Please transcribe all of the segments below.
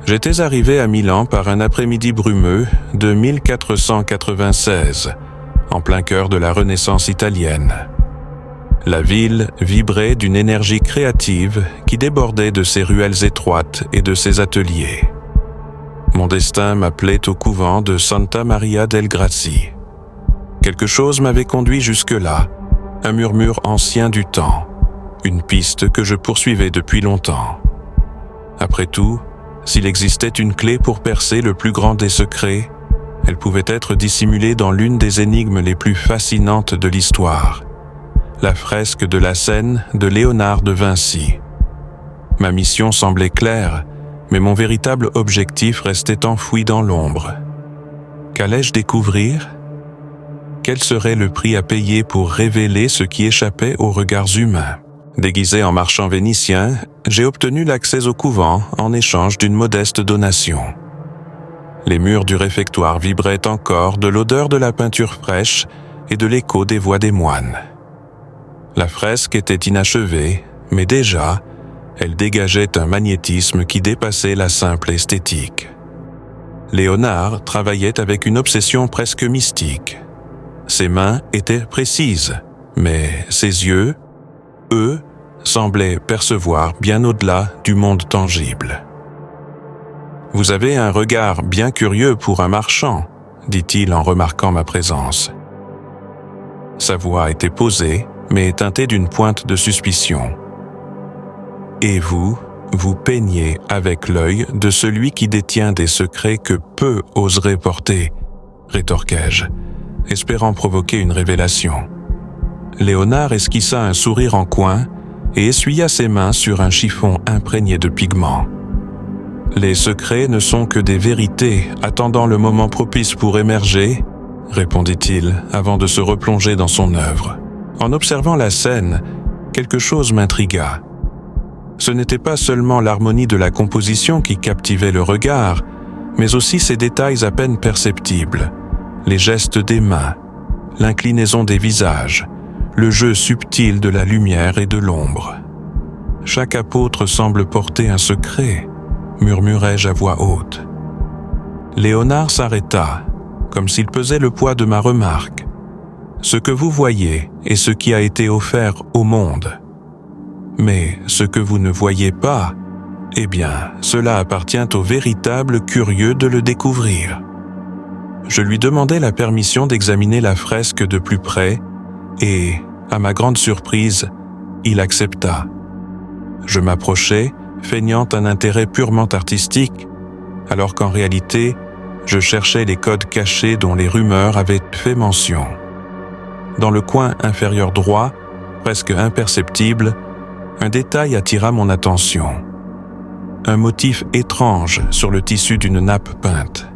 J'étais arrivé à Milan par un après-midi brumeux de 1496, en plein cœur de la Renaissance italienne. La ville vibrait d'une énergie créative qui débordait de ses ruelles étroites et de ses ateliers. Mon destin m'appelait au couvent de Santa Maria del Grassi. Quelque chose m'avait conduit jusque-là, un murmure ancien du temps, une piste que je poursuivais depuis longtemps. Après tout, s'il existait une clé pour percer le plus grand des secrets, elle pouvait être dissimulée dans l'une des énigmes les plus fascinantes de l'histoire, la fresque de la Seine de Léonard de Vinci. Ma mission semblait claire, mais mon véritable objectif restait enfoui dans l'ombre. Qu'allais-je découvrir ? Quel serait le prix à payer pour révéler ce qui échappait aux regards humains ? Déguisé en marchand vénitien, j'ai obtenu l'accès au couvent en échange d'une modeste donation. Les murs du réfectoire vibraient encore de l'odeur de la peinture fraîche et de l'écho des voix des moines. La fresque était inachevée, mais déjà, elle dégageait un magnétisme qui dépassait la simple esthétique. Léonard travaillait avec une obsession presque mystique. Ses mains étaient précises, mais ses yeux, eux, semblaient percevoir bien au-delà du monde tangible. « Vous avez un regard bien curieux pour un marchand », dit-il en remarquant ma présence. Sa voix était posée, mais teintée d'une pointe de suspicion. « Et vous peignez avec l'œil de celui qui détient des secrets que peu oseraient porter, » rétorquai-je, espérant provoquer une révélation. Léonard esquissa un sourire en coin et essuya ses mains sur un chiffon imprégné de pigments. « Les secrets ne sont que des vérités attendant le moment propice pour émerger, » répondit-il avant de se replonger dans son œuvre. En observant la scène, quelque chose m'intrigua. Ce n'était pas seulement l'harmonie de la composition qui captivait le regard, mais aussi ces détails à peine perceptibles, les gestes des mains, l'inclinaison des visages, le jeu subtil de la lumière et de l'ombre. Chaque apôtre semble porter un secret, murmurai-je à voix haute. Léonard s'arrêta, comme s'il pesait le poids de ma remarque. Ce que vous voyez est ce qui a été offert au monde. Mais ce que vous ne voyez pas, eh bien, cela appartient aux véritables curieux de le découvrir. Je lui demandai la permission d'examiner la fresque de plus près et, à ma grande surprise, il accepta. Je m'approchai, feignant un intérêt purement artistique, alors qu'en réalité, je cherchais les codes cachés dont les rumeurs avaient fait mention. Dans le coin inférieur droit, presque imperceptible, un détail attira mon attention. Un motif étrange sur le tissu d'une nappe peinte.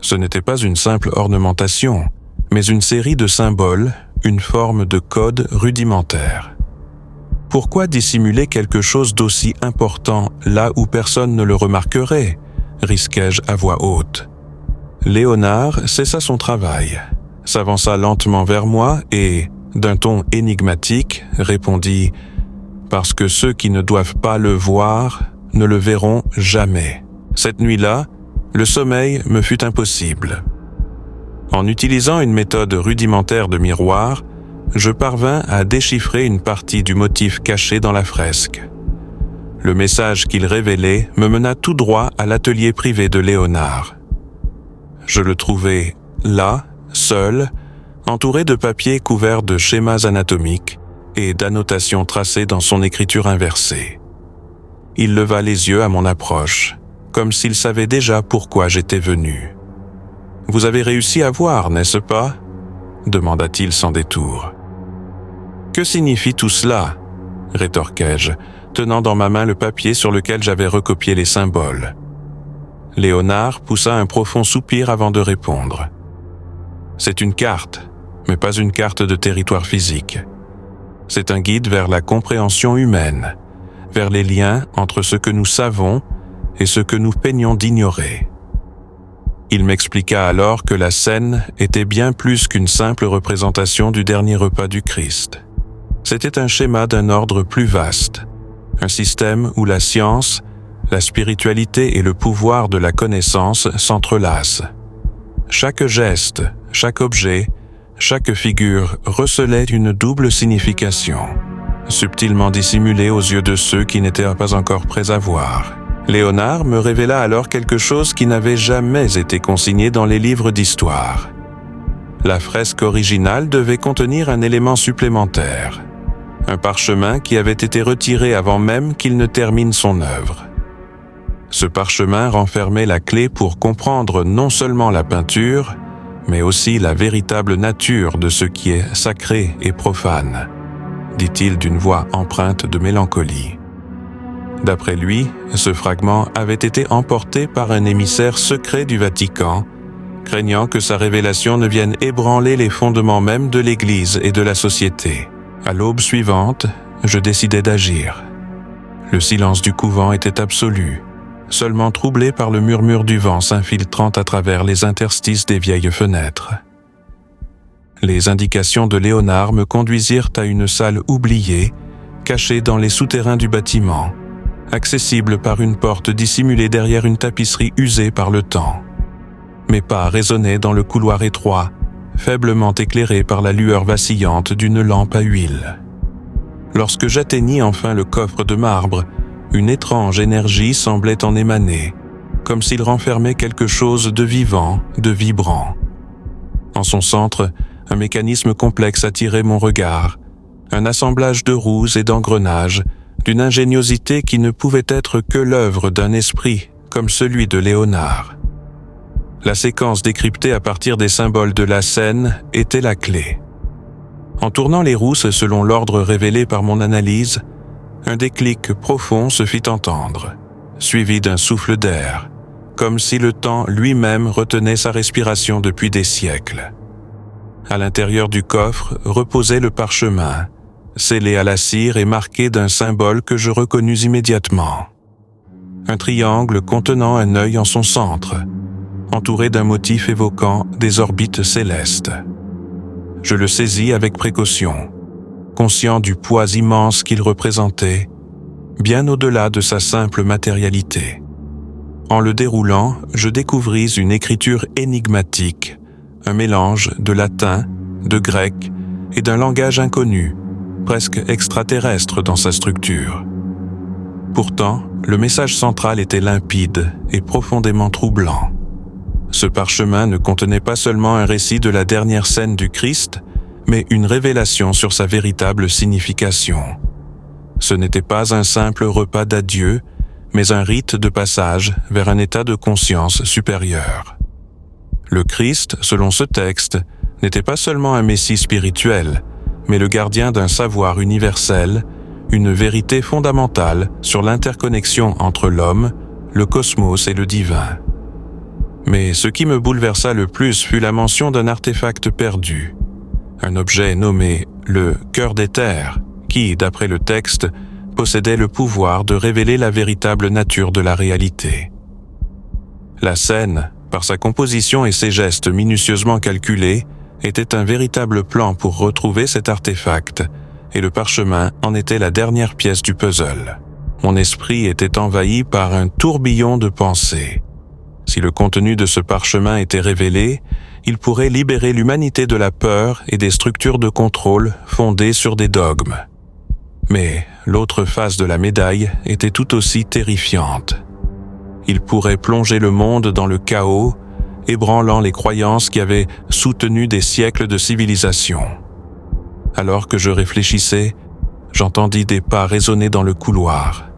Ce n'était pas une simple ornementation, mais une série de symboles, une forme de code rudimentaire. Pourquoi dissimuler quelque chose d'aussi important là où personne ne le remarquerait, risquai-je à voix haute. Léonard cessa son travail, s'avança lentement vers moi et, d'un ton énigmatique, répondit « Parce que ceux qui ne doivent pas le voir ne le verront jamais. » Cette nuit-là, le sommeil me fut impossible. En utilisant une méthode rudimentaire de miroir, je parvins à déchiffrer une partie du motif caché dans la fresque. Le message qu'il révélait me mena tout droit à l'atelier privé de Léonard. Je le trouvai là, seul, entouré de papiers couverts de schémas anatomiques et d'annotations tracées dans son écriture inversée. Il leva les yeux à mon approche, comme s'il savait déjà pourquoi j'étais venu. « Vous avez réussi à voir, n'est-ce pas ?» demanda-t-il sans détour. « Que signifie tout cela ?» rétorquai-je, tenant dans ma main le papier sur lequel j'avais recopié les symboles. Léonard poussa un profond soupir avant de répondre. « C'est une carte, mais pas une carte de territoire physique. C'est un guide vers la compréhension humaine, vers les liens entre ce que nous savons et ce que nous peignons d'ignorer. » Il m'expliqua alors que la scène était bien plus qu'une simple représentation du dernier repas du Christ. C'était un schéma d'un ordre plus vaste, un système où la science, La spiritualité et le pouvoir de la connaissance s'entrelacent. Chaque geste, chaque objet, chaque figure recelait une double signification, subtilement dissimulée aux yeux de ceux qui n'étaient pas encore prêts à voir. Léonard me révéla alors quelque chose qui n'avait jamais été consigné dans les livres d'histoire. La fresque originale devait contenir un élément supplémentaire, un parchemin qui avait été retiré avant même qu'il ne termine son œuvre. Ce parchemin renfermait la clé pour comprendre non seulement la peinture, mais aussi la véritable nature de ce qui est sacré et profane, dit-il d'une voix empreinte de mélancolie. D'après lui, ce fragment avait été emporté par un émissaire secret du Vatican, craignant que sa révélation ne vienne ébranler les fondements mêmes de l'Église et de la société. À l'aube suivante, je décidai d'agir. Le silence du couvent était absolu, seulement troublé par le murmure du vent s'infiltrant à travers les interstices des vieilles fenêtres. Les indications de Léonard me conduisirent à une salle oubliée, cachée dans les souterrains du bâtiment, accessible par une porte dissimulée derrière une tapisserie usée par le temps. Mes pas résonnaient dans le couloir étroit, faiblement éclairé par la lueur vacillante d'une lampe à huile. Lorsque j'atteignis enfin le coffre de marbre, une étrange énergie semblait en émaner, comme s'il renfermait quelque chose de vivant, de vibrant. En son centre, un mécanisme complexe attirait mon regard, un assemblage de roues et d'engrenages, d'une ingéniosité qui ne pouvait être que l'œuvre d'un esprit comme celui de Léonard. La séquence décryptée à partir des symboles de la scène était la clé. En tournant les rousses selon l'ordre révélé par mon analyse, un déclic profond se fit entendre, suivi d'un souffle d'air, comme si le temps lui-même retenait sa respiration depuis des siècles. À l'intérieur du coffre reposait le parchemin, scellé à la cire et marqué d'un symbole que je reconnus immédiatement. Un triangle contenant un œil en son centre, entouré d'un motif évoquant des orbites célestes. Je le saisis avec précaution, conscient du poids immense qu'il représentait, bien au-delà de sa simple matérialité. En le déroulant, je découvris une écriture énigmatique, un mélange de latin, de grec et d'un langage inconnu, presque extraterrestre dans sa structure. Pourtant, le message central était limpide et profondément troublant. Ce parchemin ne contenait pas seulement un récit de la dernière scène du Christ, mais une révélation sur sa véritable signification. Ce n'était pas un simple repas d'adieu, mais un rite de passage vers un état de conscience supérieur. Le Christ, selon ce texte, n'était pas seulement un messie spirituel, mais le gardien d'un savoir universel, une vérité fondamentale sur l'interconnexion entre l'homme, le cosmos et le divin. Mais ce qui me bouleversa le plus fut la mention d'un artefact perdu, un objet nommé le cœur d'éther, qui, d'après le texte, possédait le pouvoir de révéler la véritable nature de la réalité. La scène, par sa composition et ses gestes minutieusement calculés, était un véritable plan pour retrouver cet artefact, et le parchemin en était la dernière pièce du puzzle. Mon esprit était envahi par un tourbillon de pensées. Si le contenu de ce parchemin était révélé, il pourrait libérer l'humanité de la peur et des structures de contrôle fondées sur des dogmes. Mais l'autre face de la médaille était tout aussi terrifiante. Il pourrait plonger le monde dans le chaos, ébranlant les croyances qui avaient soutenu des siècles de civilisation. Alors que je réfléchissais, j'entendis des pas résonner dans le couloir.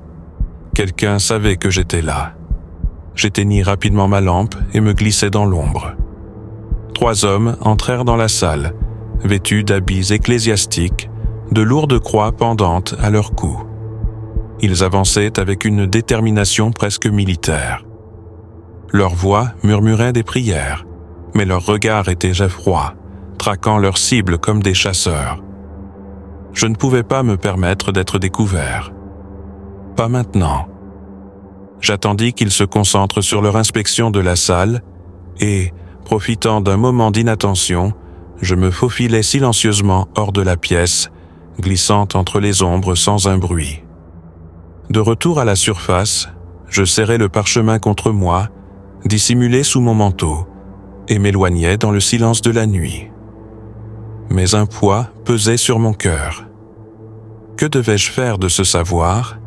Quelqu'un savait que j'étais là. J'éteignis rapidement ma lampe et me glissai dans l'ombre. 3 hommes entrèrent dans la salle, vêtus d'habits ecclésiastiques, de lourdes croix pendantes à leur cou. Ils avançaient avec une détermination presque militaire. Leurs voix murmuraient des prières, mais leurs regards étaient froids, traquant leurs cibles comme des chasseurs. Je ne pouvais pas me permettre d'être découvert. Pas maintenant. J'attendis qu'ils se concentrent sur leur inspection de la salle et, profitant d'un moment d'inattention, je me faufilai silencieusement hors de la pièce, glissant entre les ombres sans un bruit. De retour à la surface, Je serrais le parchemin contre moi, dissimulé sous mon manteau, et m'éloignais dans le silence de la nuit. Mais un poids pesait sur mon cœur. Que devais-je faire de ce savoir ?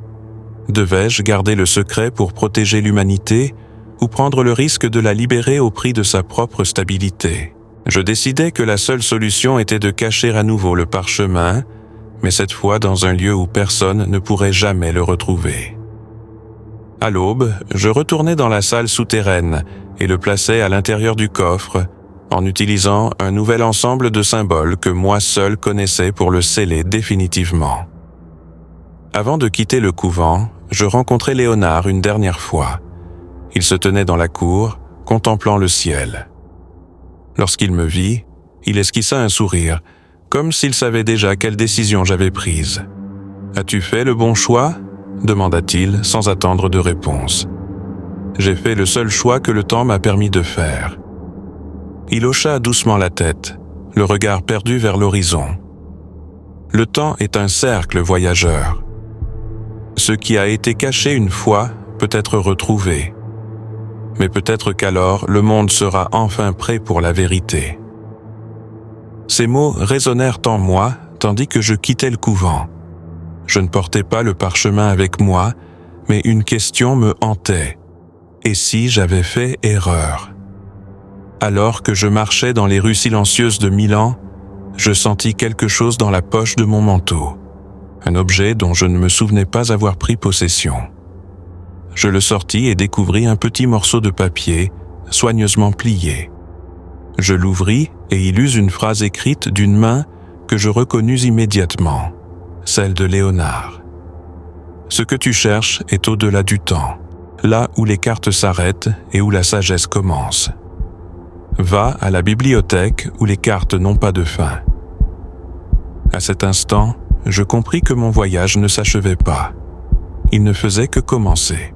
Devais-je garder le secret pour protéger l'humanité ou prendre le risque de la libérer au prix de sa propre stabilité ? Je décidai que la seule solution était de cacher à nouveau le parchemin, mais cette fois dans un lieu où personne ne pourrait jamais le retrouver. À l'aube, je retournai dans la salle souterraine et le plaçai à l'intérieur du coffre, en utilisant un nouvel ensemble de symboles que moi seul connaissais pour le sceller définitivement. Avant de quitter le couvent, je rencontrai Léonard une dernière fois. Il se tenait dans la cour, contemplant le ciel. Lorsqu'il me vit, il esquissa un sourire, comme s'il savait déjà quelle décision j'avais prise. « As-tu fait le bon choix ?» demanda-t-il sans attendre de réponse. « J'ai fait le seul choix que le temps m'a permis de faire. » Il hocha doucement la tête, le regard perdu vers l'horizon. Le temps est un cercle voyageur. Ce qui a été caché une fois peut être retrouvé. Mais peut-être qu'alors le monde sera enfin prêt pour la vérité. Ces mots résonnèrent en moi tandis que je quittais le couvent. Je ne portais pas le parchemin avec moi, mais une question me hantait. Et si j'avais fait erreur ? Alors que je marchais dans les rues silencieuses de Milan, je sentis quelque chose dans la poche de mon manteau, un objet dont je ne me souvenais pas avoir pris possession. Je le sortis et découvris un petit morceau de papier, soigneusement plié. Je l'ouvris et y lus une phrase écrite d'une main que je reconnus immédiatement, celle de Léonard. « Ce que tu cherches est au-delà du temps, là où les cartes s'arrêtent et où la sagesse commence. Va à la bibliothèque où les cartes n'ont pas de fin. » À cet instant, je compris que mon voyage ne s'achevait pas. Il ne faisait que commencer.